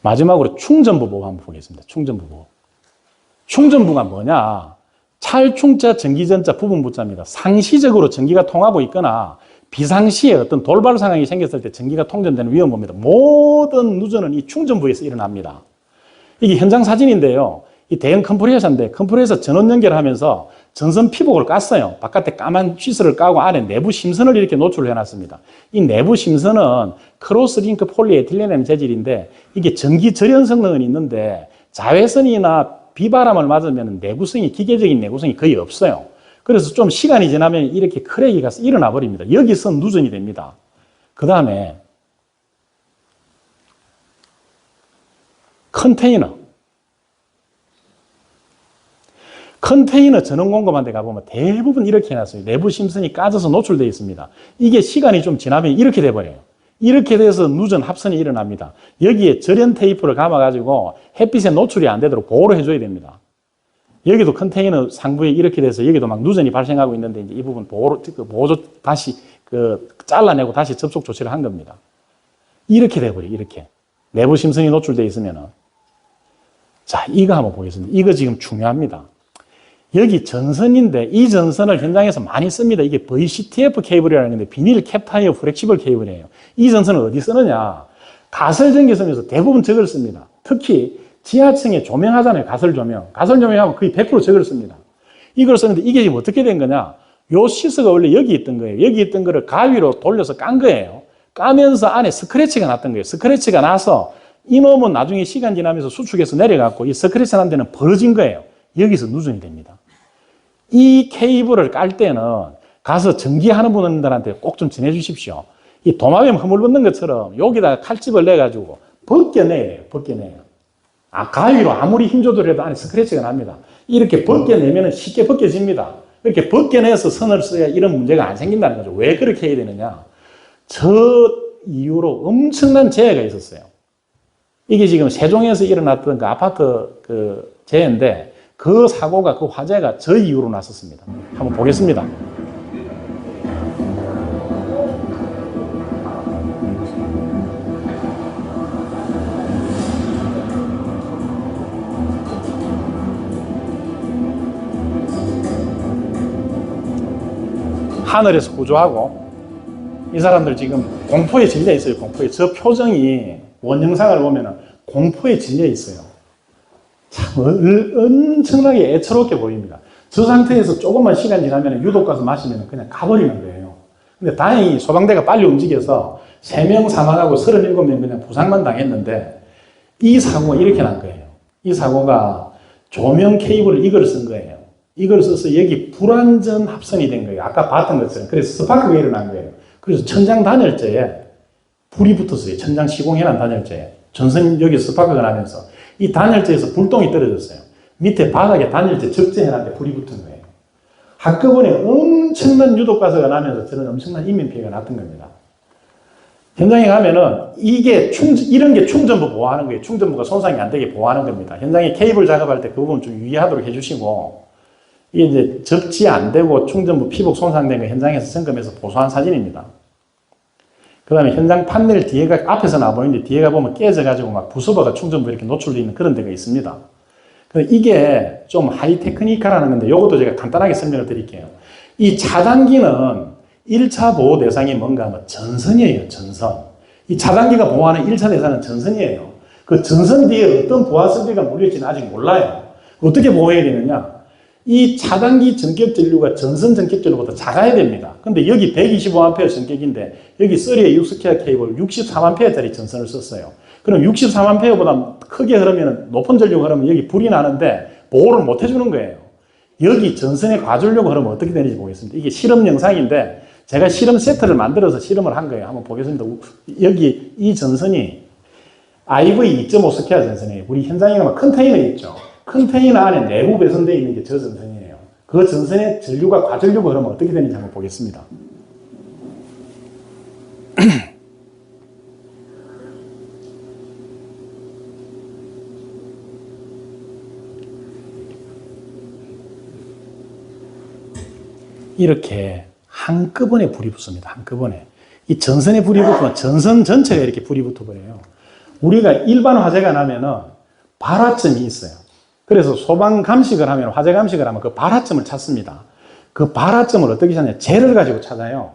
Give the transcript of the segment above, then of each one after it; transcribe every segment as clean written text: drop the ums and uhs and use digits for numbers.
마지막으로 충전부 보고 한번 보겠습니다. 충전부 보고. 충전부가 뭐냐? 찰충자, 전기전자, 부분부자입니다. 상시적으로 전기가 통하고 있거나 비상시에 어떤 돌발 상황이 생겼을 때 전기가 통전되는 위험입니다. 모든 누전은 이 충전부에서 일어납니다. 이게 현장 사진인데요. 이 대형 컴프레셔인데 컴프레셔 전원 연결하면서 전선 피복을 깠어요. 바깥에 까만 시스를 까고 안에 내부 심선을 이렇게 노출을 해놨습니다. 이 내부 심선은 크로스링크 폴리에틸렌 재질인데 이게 전기 절연 성능은 있는데 자외선이나 비바람을 맞으면 내구성이, 기계적인 내구성이 거의 없어요. 그래서 좀 시간이 지나면 이렇게 크랙이 가서 일어나 버립니다. 여기서 누전이 됩니다. 그 다음에 컨테이너 전원 공급한 데 가보면 대부분 이렇게 해놨어요. 내부 심선이 까져서 노출되어 있습니다. 이게 시간이 좀 지나면 이렇게 돼버려요. 이렇게 돼서 누전 합선이 일어납니다. 여기에 절연 테이프를 감아가지고 햇빛에 노출이 안 되도록 보호를 해줘야 됩니다. 여기도 컨테이너 상부에 이렇게 돼서 여기도 막 누전이 발생하고 있는데 이제 이 부분 보호조 다시 잘라내고 다시 접속 조치를 한 겁니다. 이렇게 돼버려요. 이렇게. 내부 심선이 노출되어 있으면은. 자, 이거 한번 보겠습니다. 이거 지금 중요합니다. 여기 전선인데 이 전선을 현장에서 많이 씁니다. 이게 VCTF 케이블이라는 건데 비닐 캡타이어 플렉시블 케이블이에요. 이 전선을 어디 쓰느냐? 가설전기선에서 대부분 저걸 씁니다. 특히 지하층에 조명하잖아요. 가설 조명. 가설 조명하면 거의 100% 저걸 씁니다. 이걸 쓰는데 이게 지금 어떻게 된 거냐? 요 시스가 원래 여기 있던 거예요. 여기 있던 거를 가위로 돌려서 깐 거예요. 까면서 안에 스크래치가 났던 거예요. 스크래치가 나서 이놈은 나중에 시간 지나면서 수축해서 내려갔고 이 스크래치 난 데는 벌어진 거예요. 여기서 누전이 됩니다. 이 케이블을 깔 때는 가서 전기하는 분들한테 꼭 좀 전해주십시오. 이 도마뱀 허물벗는 것처럼 여기다가 칼집을 내가지고 벗겨내요. 가위로 아무리 힘줘도 해도 안에 스크래치가 납니다. 이렇게 벗겨내면 쉽게 벗겨집니다. 이렇게 벗겨내서 선을 써야 이런 문제가 안 생긴다는 거죠. 왜 그렇게 해야 되느냐? 저 이후로 엄청난 재해가 있었어요. 이게 지금 세종에서 일어났던 그 아파트 재해인데 그 사고가, 그 화재가 저 이후로 났었습니다. 한번 보겠습니다. 하늘에서 구조하고 이 사람들 지금 공포에 질려 있어요. 공포에. 저 표정이 원영상을 보면 공포에 질려 있어요. 참 엄청나게 애처롭게 보입니다. 저 상태에서 조금만 시간 지나면 유독 가서 마시면 그냥 가버리는 거예요. 근데 다행히 소방대가 빨리 움직여서 3명 사망하고 37명 그냥 부상만 당했는데 이 사고가 이렇게 난 거예요. 이 사고가 조명 케이블을 이걸 쓴 거예요. 이걸 써서 여기 불완전 합선이 된 거예요. 아까 봤던 것처럼. 그래서 스파크가 일어난 거예요. 그래서 천장 단열재에 불이 붙었어요. 천장 시공해놓은 단열재에. 전선 여기 스파크가 나면서 이 단열재에서 불똥이 떨어졌어요. 밑에 바닥에 단열재 적재해놨는데 불이 붙은 거예요. 한꺼번에 엄청난 유독가스가 나면서 저는 엄청난 인명피해가 났던 겁니다. 현장에 가면은 이런 게 충전부 보호하는 거예요. 충전부가 손상이 안 되게 보호하는 겁니다. 현장에 케이블 작업할 때 그 부분 좀 유의하도록 해주시고, 이게 이제 접지 안 되고 충전부 피복 손상된 거 현장에서 점검해서 보수한 사진입니다. 그 다음에 현장 판넬 뒤에가, 앞에서 나보이는데 뒤에가 보면 깨져가지고 막 부서버가 충전부 이렇게 노출되어 있는 그런 데가 있습니다. 이게 좀 하이테크니컬하는 건데 이것도 제가 간단하게 설명을 드릴게요. 이 차단기는 1차 보호 대상이 뭔가 하면 전선이에요. 전선. 이 차단기가 보호하는 1차 대상은 전선이에요. 그 전선 뒤에 어떤 부하 설비가 물릴지는 아직 몰라요. 어떻게 보호해야 되느냐? 이 차단기 전격 전류가 전선 전격 전류보다 작아야 됩니다. 근데 여기 125A 전격인데 여기 썰리의 6스퀘어 케이블 63A짜리 전선을 썼어요. 그럼 63A보다 크게 흐르면 높은 전류가 흐르면 여기 불이 나는데 보호를 못 해주는 거예요. 여기 전선에 과전류가 흐르면 어떻게 되는지 보겠습니다. 이게 실험 영상인데 제가 실험 세트를 만들어서 실험을 한 거예요. 한번 보겠습니다. 여기 이 전선이 IV 2.5스퀘어 전선이에요. 우리 현장에 가면 컨테이너 있죠. 컨테이너 안에 내부 배선되어 있는 게 저 전선이에요. 그 전선에 전류가 과전류가 흐르면 어떻게 되는지 한번 보겠습니다. 이렇게 한꺼번에 불이 붙습니다. 한꺼번에. 이 전선에 불이 붙으면 전선 전체가 이렇게 불이 붙어버려요. 우리가 일반 화재가 나면은 발화점이 있어요. 그래서 소방 감식을 하면, 화재 감식을 하면 그 발화점을 찾습니다. 그 발화점을 어떻게 찾냐? 재를 가지고 찾아요.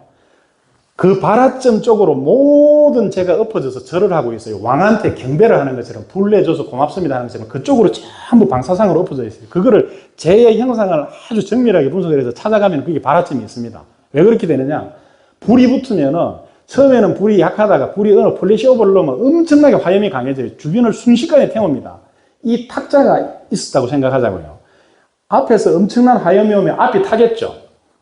그 발화점 쪽으로 모든 재가 엎어져서 절을 하고 있어요. 왕한테 경배를 하는 것처럼, 불 내줘서 고맙습니다 하는 것처럼 그쪽으로 전부 방사상으로 엎어져 있어요. 그거를 재의 형상을 아주 정밀하게 분석을 해서 찾아가면 그게 발화점이 있습니다. 왜 그렇게 되느냐? 불이 붙으면은 처음에는 불이 약하다가 불이 어느 플래시오버를 넣으면 엄청나게 화염이 강해져요. 주변을 순식간에 태웁니다. 이 탁자가 있었다고 생각하자고요. 앞에서 엄청난 화염이 오면 앞이 타겠죠.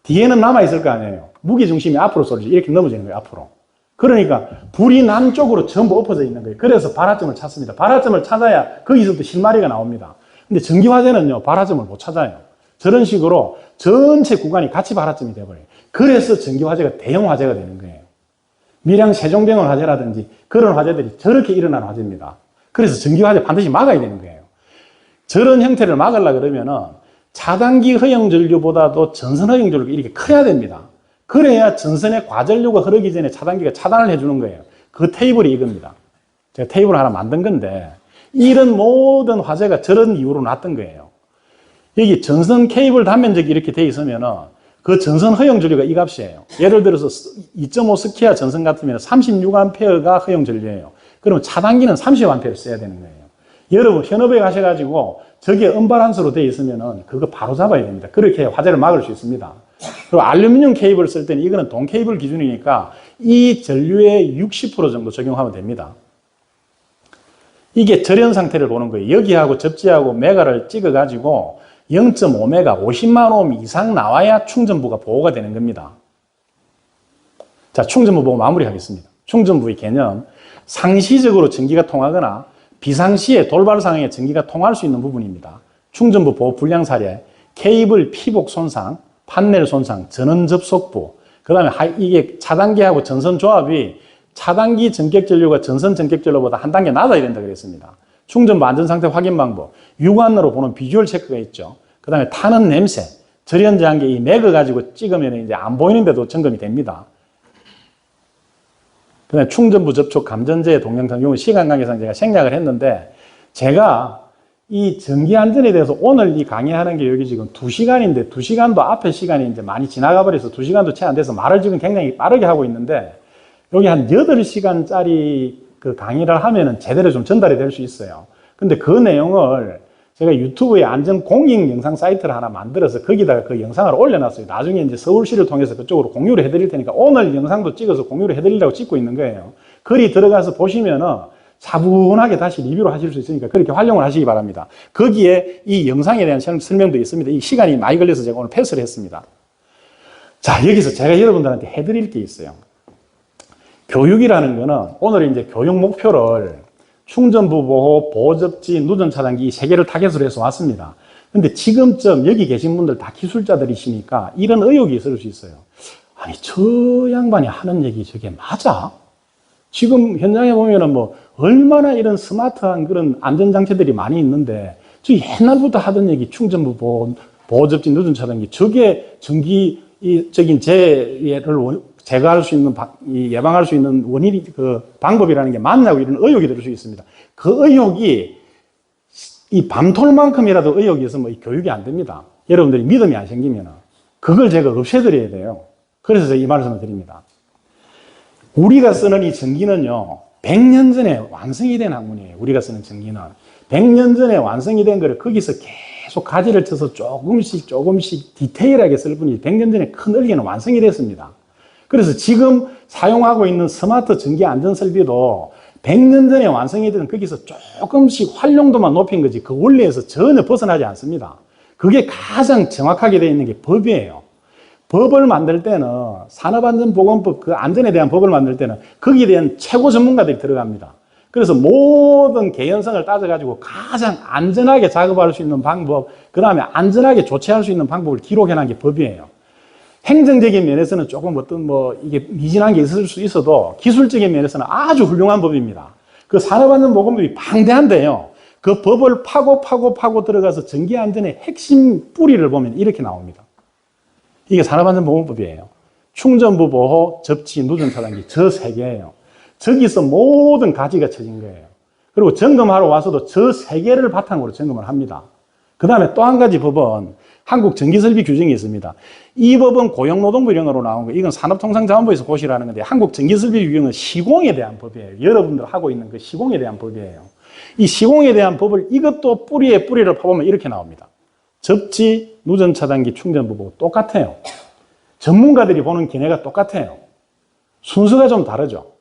뒤에는 남아있을 거 아니에요. 무게중심이 앞으로 쏠지 이렇게 넘어지는 거예요. 앞으로. 그러니까 불이 난 쪽으로 전부 엎어져 있는 거예요. 그래서 발화점을 찾습니다. 발화점을 찾아야 거기서부터 실마리가 나옵니다. 근데 전기화재는요, 발화점을 못 찾아요. 저런 식으로 전체 구간이 같이 발화점이 돼버려요. 그래서 전기화재가 대형 화재가 되는 거예요. 밀양 세종병원 화재라든지 그런 화재들이 저렇게 일어나는 화재입니다. 그래서 전기화재 반드시 막아야 되는 거예요. 저런 형태를 막으려고 그러면은 차단기 허용 전류보다도 전선 허용 전류가 이렇게 커야 됩니다. 그래야 전선의 과전류가 흐르기 전에 차단기가 차단을 해주는 거예요. 그 테이블이 이겁니다. 제가 테이블을 하나 만든 건데 이런 모든 화재가 저런 이유로 났던 거예요. 여기 전선 케이블 단면적이 이렇게 돼 있으면은 그 전선 허용 전류가 이 값이에요. 예를 들어서 2.5 스키아 전선 같으면 36A가 허용 전류예요. 그러면 차단기는 30A를 써야 되는 거예요. 여러분 현업에 가셔가지고 저게 음발환수로 되어 있으면은 그거 바로 잡아야 됩니다. 그렇게 화재를 막을 수 있습니다. 그리고 알루미늄 케이블을 쓸 때는 이거는 동 케이블 기준이니까 이 전류의 60% 정도 적용하면 됩니다. 이게 절연 상태를 보는 거예요. 여기하고 접지하고 메가를 찍어가지고 0.5메가 50만 옴 이상 나와야 충전부가 보호가 되는 겁니다. 자, 충전부 보고 마무리하겠습니다. 충전부의 개념, 상시적으로 전기가 통하거나 비상시에 돌발 상황에 전기가 통할 수 있는 부분입니다. 충전부 보호 불량 사례, 케이블 피복 손상, 판넬 손상, 전원 접속부, 그 다음에 이게 차단기하고 전선 조합이 차단기 전격 전류가 전선 전격 전류보다 한 단계 낮아야 된다 그랬습니다. 충전부 안전상태 확인 방법, 육안으로 보는 비주얼 체크가 있죠. 그 다음에 타는 냄새, 절연 제한기 이 맥을 가지고 찍으면 이제 안 보이는데도 점검이 됩니다. 그 다음에 충전부 접촉 감전제 동영상 경우 시간 관계상 제가 생략을 했는데 제가 이 전기 안전에 대해서 오늘 이 강의하는 게 여기 지금 2시간인데 2시간도 앞에 시간이 이제 많이 지나가 버려서 2시간도 채 안 돼서 말을 지금 굉장히 빠르게 하고 있는데 여기 한 8시간짜리 그 강의를 하면은 제대로 좀 전달이 될 수 있어요. 근데 그 내용을 제가 유튜브에 안전 공익 영상 사이트를 하나 만들어서 거기다가 그 영상을 올려놨어요. 나중에 이제 서울시를 통해서 그쪽으로 공유를 해드릴 테니까 오늘 영상도 찍어서 공유를 해드리려고 찍고 있는 거예요. 글이 들어가서 보시면은 차분하게 다시 리뷰를 하실 수 있으니까 그렇게 활용을 하시기 바랍니다. 거기에 이 영상에 대한 설명도 있습니다. 이 시간이 많이 걸려서 제가 오늘 패스를 했습니다. 자, 여기서 제가 여러분들한테 해드릴 게 있어요. 교육이라는 거는 오늘 이제 교육 목표를 충전부 보호, 보호접지, 누전 차단기 이 세 개를 타겟으로 해서 왔습니다. 근데 지금쯤 여기 계신 분들 다 기술자들이시니까 이런 의혹이 있을 수 있어요. 아니, 저 양반이 하는 얘기 저게 맞아? 지금 현장에 보면은 뭐 얼마나 이런 스마트한 그런 안전장치들이 많이 있는데 저 옛날부터 하던 얘기 충전부 보호, 보호접지, 누전 차단기 저게 전기적인 재해를 제거할 수 있는, 예방할 수 있는 원인이, 그 방법이라는 게 맞냐고 이런 의혹이 들 수 있습니다. 그 의혹이 이 밤톨만큼이라도 의혹이 있으면 교육이 안 됩니다. 여러분들이 믿음이 안 생기면 그걸 제가 없애드려야 돼요. 그래서 제가 이 말씀을 드립니다. 우리가 쓰는 이 전기는요, 100년 전에 완성이 된 학문이에요. 우리가 쓰는 전기는. 100년 전에 완성이 된 거를 거기서 계속 가지를 쳐서 조금씩 디테일하게 쓸 뿐이지 100년 전에 큰 의견은 완성이 됐습니다. 그래서 지금 사용하고 있는 스마트 전기 안전 설비도 100년 전에 완성이 된 거기서 조금씩 활용도만 높인 거지 그 원리에서 전혀 벗어나지 않습니다. 그게 가장 정확하게 되어 있는 게 법이에요. 법을 만들 때는 산업안전보건법 그 안전에 대한 법을 만들 때는 거기에 대한 최고 전문가들이 들어갑니다. 그래서 모든 개연성을 따져가지고 가장 안전하게 작업할 수 있는 방법, 그 다음에 안전하게 조치할 수 있는 방법을 기록해놓은 게 법이에요. 행정적인 면에서는 조금 어떤 이게 미진한 게 있을 수 있어도 기술적인 면에서는 아주 훌륭한 법입니다. 그 산업안전보건법이 방대한데요. 그 법을 파고 들어가서 전기안전의 핵심 뿌리를 보면 이렇게 나옵니다. 이게 산업안전보건법이에요. 충전부 보호, 접지, 누전 차단기 저 세 개예요. 저기서 모든 가지가 쳐진 거예요. 그리고 점검하러 와서도 저 세 개를 바탕으로 점검을 합니다. 그 다음에 또 한 가지 법은 한국 전기설비 규정이 있습니다. 이 법은 고용노동부령으로 나온 거, 이건 산업통상자원부에서 고시라는 건데, 한국 전기설비 규정은 시공에 대한 법이에요. 여러분들 하고 있는 그 시공에 대한 법이에요. 이 시공에 대한 법을 이것도 뿌리에 뿌리를 파보면 이렇게 나옵니다. 접지, 누전차단기, 충전부 보고 똑같아요. 전문가들이 보는 기내가 똑같아요. 순서가 좀 다르죠.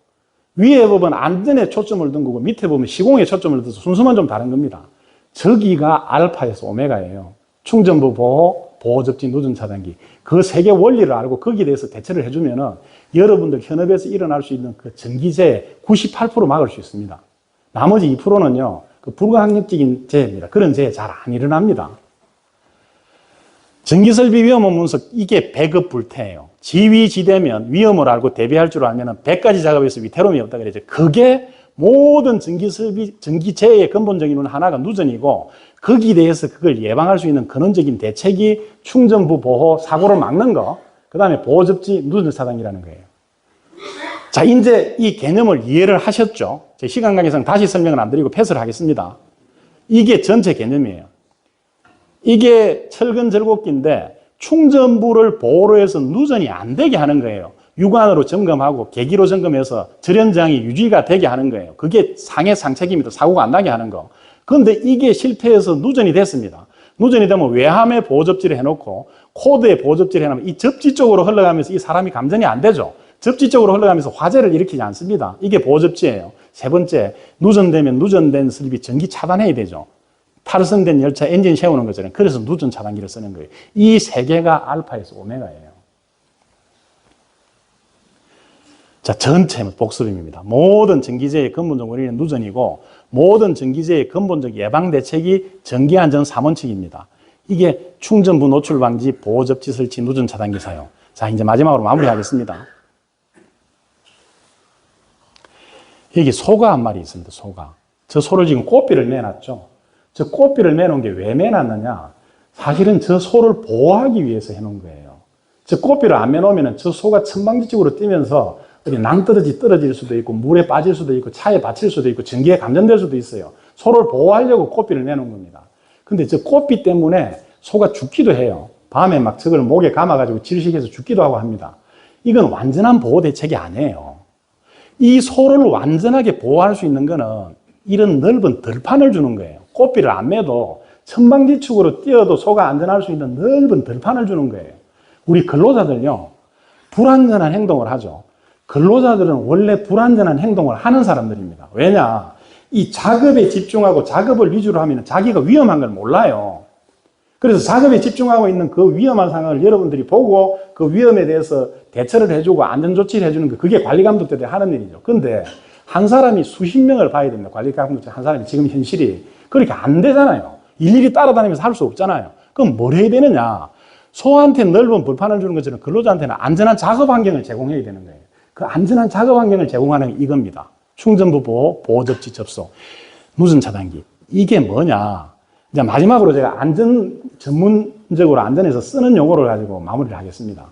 위에 법은 안전에 초점을 둔 거고 밑에 보면 시공에 초점을 둬서 순서만 좀 다른 겁니다. 저기가 알파에서 오메가예요. 충전부 보호, 보호접지, 누전차단기. 그 세 개 원리를 알고 거기에 대해서 대처를 해주면은 여러분들 현업에서 일어날 수 있는 그 전기재해 98% 막을 수 있습니다. 나머지 2%는요, 그 불가항력적인 재해입니다. 그런 재해 잘 안 일어납니다. 전기설비 위험원 분석, 이게 배급 불태예요. 지위지되면 위험을 알고 대비할 줄 알면 100가지 작업에서 위태로움이 없다 그러죠. 그게 모든 전기재해의 근본적인 이유는 하나가 누전이고, 거기에 대해서 그걸 예방할 수 있는 근원적인 대책이 충전부 보호, 사고를 막는 거, 그 다음에 보호접지, 누전차단기라는 거예요. 자, 이제 이 개념을 이해를 하셨죠? 제 시간 관계상 다시 설명을 안 드리고 패스를 하겠습니다. 이게 전체 개념이에요. 이게 철근 절곡기인데 충전부를 보호로 해서 누전이 안 되게 하는 거예요. 육안으로 점검하고 계기로 점검해서 절연장이 유지가 되게 하는 거예요. 그게 상해 상책입니다. 사고가 안 나게 하는 거. 그런데 이게 실패해서 누전이 됐습니다. 누전이 되면 외함에 보호접지를 해놓고 코드에 보호접지를 해놓으면 이 접지 쪽으로 흘러가면서 이 사람이 감전이 안 되죠. 접지 쪽으로 흘러가면서 화재를 일으키지 않습니다. 이게 보호접지예요. 세 번째, 누전되면 누전된 설비 전기 차단해야 되죠. 탈선된 열차 엔진 세우는 거잖아요. 그래서 누전 차단기를 쓰는 거예요. 이 세 개가 알파에서 오메가예요. 자, 전체 복습입니다. 모든 전기재해의 근본적 원인은 누전이고, 모든 전기재해의 근본적 예방 대책이 전기안전 3원칙입니다. 이게 충전부 노출 방지, 보호접지 설치, 누전 차단기 사용. 자, 이제 마지막으로 마무리하겠습니다. 여기 소가 한 마리 있습니다. 소가. 저 소를 지금 꽃비를 내놨죠. 저 꽃비를 내놓은 게 왜 내놨느냐? 사실은 저 소를 보호하기 위해서 해놓은 거예요. 저 꽃비를 안 내놓으면 저 소가 천방지 쪽으로 뛰면서 낭떠러지 떨어질 수도 있고, 물에 빠질 수도 있고, 차에 받칠 수도 있고, 전기에 감전될 수도 있어요. 소를 보호하려고 꽃비를 내놓은 겁니다. 근데 저 꽃비 때문에 소가 죽기도 해요. 밤에 막 저걸 목에 감아가지고 질식해서 죽기도 하고 합니다. 이건 완전한 보호 대책이 아니에요. 이 소를 완전하게 보호할 수 있는 거는 이런 넓은 들판을 주는 거예요. 꽃비를 안 매도 천방지축으로 뛰어도 소가 안전할 수 있는 넓은 들판을 주는 거예요. 우리 근로자들요, 불안전한 행동을 하죠. 근로자들은 원래 불안전한 행동을 하는 사람들입니다. 왜냐? 이 작업에 집중하고 작업을 위주로 하면 자기가 위험한 걸 몰라요. 그래서 작업에 집중하고 있는 그 위험한 상황을 여러분들이 보고 그 위험에 대해서 대처를 해주고 안전조치를 해주는 거, 그게 관리감독들이 하는 일이죠. 근데 한 사람이 수십 명을 봐야 됩니다. 관리감독자 한 사람이 지금 현실이. 그렇게 안 되잖아요. 일일이 따라다니면서 할 수 없잖아요. 그럼 뭘 해야 되느냐? 소한테 넓은 불판을 주는 것처럼 근로자한테는 안전한 작업 환경을 제공해야 되는 거예요. 그 안전한 작업 환경을 제공하는 게 이겁니다. 충전부 보호, 보호접지 접속, 누전 차단기. 이게 뭐냐? 이제 마지막으로 제가 안전, 전문적으로 안전에서 쓰는 용어를 가지고 마무리를 하겠습니다.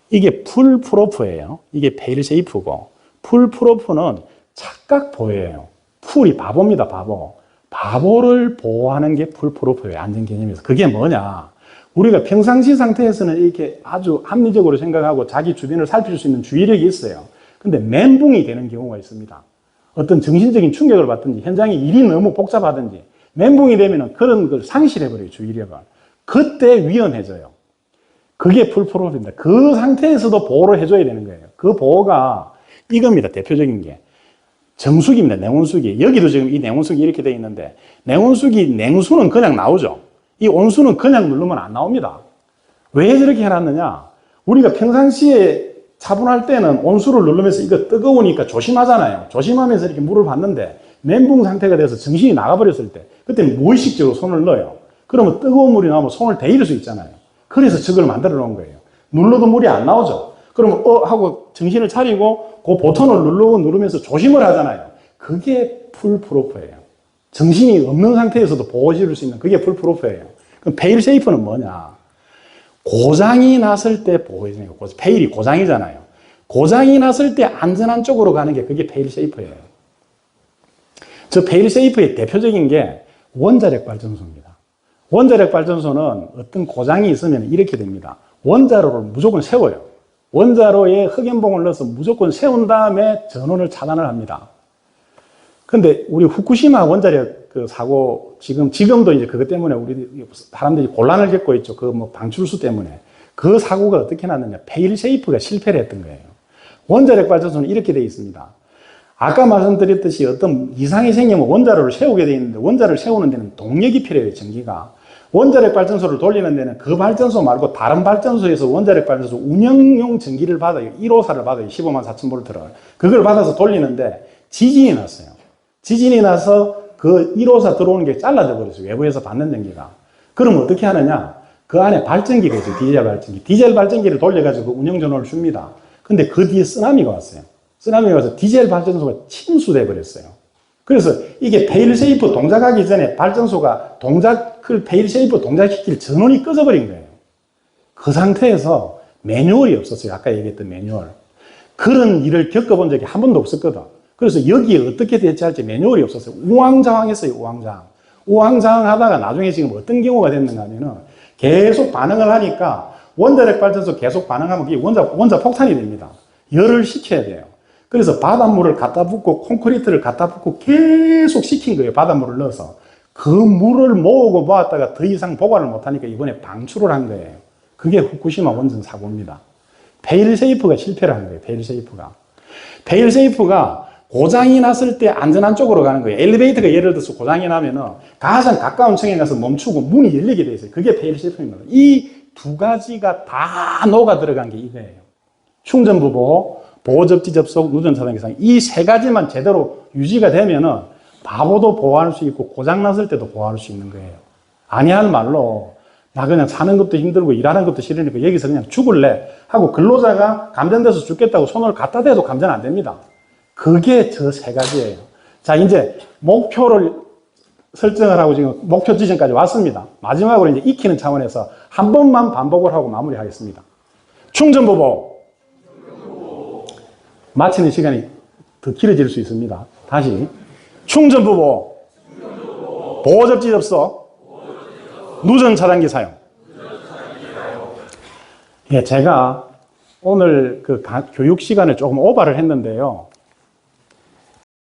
이게 풀프로프예요. 이게 페일세이프고, 풀프로프는 착각 보호예요. 풀이 바보입니다, 바보. 바보를 보호하는 게 풀프로프예요. 안전 개념에서. 그게 뭐냐? 우리가 평상시 상태에서는 이렇게 아주 합리적으로 생각하고 자기 주변을 살필 수 있는 주의력이 있어요. 근데 멘붕이 되는 경우가 있습니다. 어떤 정신적인 충격을 받든지, 현장의 일이 너무 복잡하든지, 멘붕이 되면 그런 걸 상실해버려요, 주의력을. 그때 위험해져요. 그게 풀프로프입니다. 그 상태에서도 보호를 해줘야 되는 거예요. 그 보호가 이겁니다, 대표적인 게. 정수기입니다, 냉온수기. 여기도 지금 이 냉온수기 이렇게 되어 있는데, 냉온수기 냉수는 그냥 나오죠. 이 온수는 그냥 누르면 안 나옵니다. 왜 저렇게 해놨느냐? 우리가 평상시에 차분할 때는 온수를 누르면서 이거 뜨거우니까 조심하잖아요. 조심하면서 이렇게 물을 받는데 멘붕 상태가 돼서 정신이 나가버렸을 때 그때 무의식적으로 손을 넣어요. 그러면 뜨거운 물이 나오면 손을 데일 수 있잖아요. 그래서 저걸 만들어 놓은 거예요. 눌러도 물이 안 나오죠. 그러면 하고 정신을 차리고 그 버튼을 누르면서 조심을 하잖아요. 그게 풀프로프예요. 정신이 없는 상태에서도 보호해줄 수 있는 그게 풀프로프예요. 그럼 페일세이프는 뭐냐? 고장이 났을 때 보호해주는 거예요. 페일이 고장이잖아요. 고장이 났을 때 안전한 쪽으로 가는 게 그게 페일세이프예요. 저 페일세이프의 대표적인 게 원자력 발전소입니다. 원자력 발전소는 어떤 고장이 있으면 이렇게 됩니다. 원자로를 무조건 세워요. 원자로에 흑연봉을 넣어서 무조건 세운 다음에 전원을 차단을 합니다. 근데 우리 후쿠시마 원자력 그 사고 지금도 이제 그것 때문에 우리 사람들이 곤란을 겪고 있죠. 그 뭐 방출수 때문에. 그 사고가 어떻게 났느냐. 페일세이프가 실패를 했던 거예요. 원자력 발전소는 이렇게 되어 있습니다. 아까 말씀드렸듯이 어떤 이상이 생기면 원자로를 세우게 되어 있는데 원자를 세우는 데는 동력이 필요해요. 전기가. 원자력 발전소를 돌리는 데는 그 발전소 말고 다른 발전소에서 원자력 발전소 운영용 전기를 받아요. 1호사를 받아요. 15만 4천 볼트를. 그걸 받아서 돌리는데 지진이 났어요. 지진이 나서 그 1호사 들어오는 게 잘라져 버렸어요. 외부에서 받는 전기가. 그럼 어떻게 하느냐? 그 안에 발전기가 있어요. 디젤 발전기. 디젤 발전기를 돌려가지고 그 운영 전원을 줍니다. 근데 그 뒤에 쓰나미가 왔어요. 쓰나미가 와서 디젤 발전소가 침수돼 버렸어요. 그래서 이게 페일세이프 동작하기 전에 발전소가 그 페일세이프 동작시킬 전원이 꺼져버린 거예요. 그 상태에서 매뉴얼이 없었어요. 아까 얘기했던 매뉴얼. 그런 일을 겪어본 적이 한 번도 없었거든. 그래서 여기에 어떻게 대처할지 매뉴얼이 없었어요. 우왕좌왕했어요. 우왕좌왕. 우왕좌왕 하다가 나중에 지금 어떤 경우가 됐는가 하면은 계속 반응을 하니까 원자력 발전소 계속 반응하면 그게 원자 폭탄이 됩니다. 열을 식혀야 돼요. 그래서 바닷물을 갖다 붓고 콘크리트를 갖다 붓고 계속 식힌 거예요. 바닷물을 넣어서. 그 물을 모으고 모았다가 더 이상 보관을 못하니까 이번에 방출을 한 거예요. 그게 후쿠시마 원전 사고입니다. 페일세이프가 실패를 한 거예요. 페일세이프가 고장이 났을 때 안전한 쪽으로 가는 거예요. 엘리베이터가 예를 들어서 고장이 나면은 가장 가까운 층에 가서 멈추고 문이 열리게 돼 있어요. 그게 페일세이프입니다. 이 두 가지가 다 녹아 들어간 게 이거예요. 충전부보, 보호접지 접속, 누전 차단 기상. 이 세 가지만 제대로 유지가 되면은 바보도 보호할 수 있고 고장났을 때도 보호할 수 있는 거예요. 아니할 말로 나 그냥 사는 것도 힘들고 일하는 것도 싫으니까 여기서 그냥 죽을래 하고 근로자가 감전돼서 죽겠다고 손을 갖다 대도 감전 안 됩니다. 그게 저 세 가지예요. 자, 이제 목표를 설정을 하고 지금 목표 지점까지 왔습니다. 마지막으로 이제 익히는 차원에서 한 번만 반복을 하고 마무리하겠습니다. 충전보보. 마치는 시간이 더 길어질 수 있습니다. 다시. 충전부보. 보호접지 접속. 누전 차단기 사용. 예, 제가 오늘 그 교육 시간을 조금 오버를 했는데요.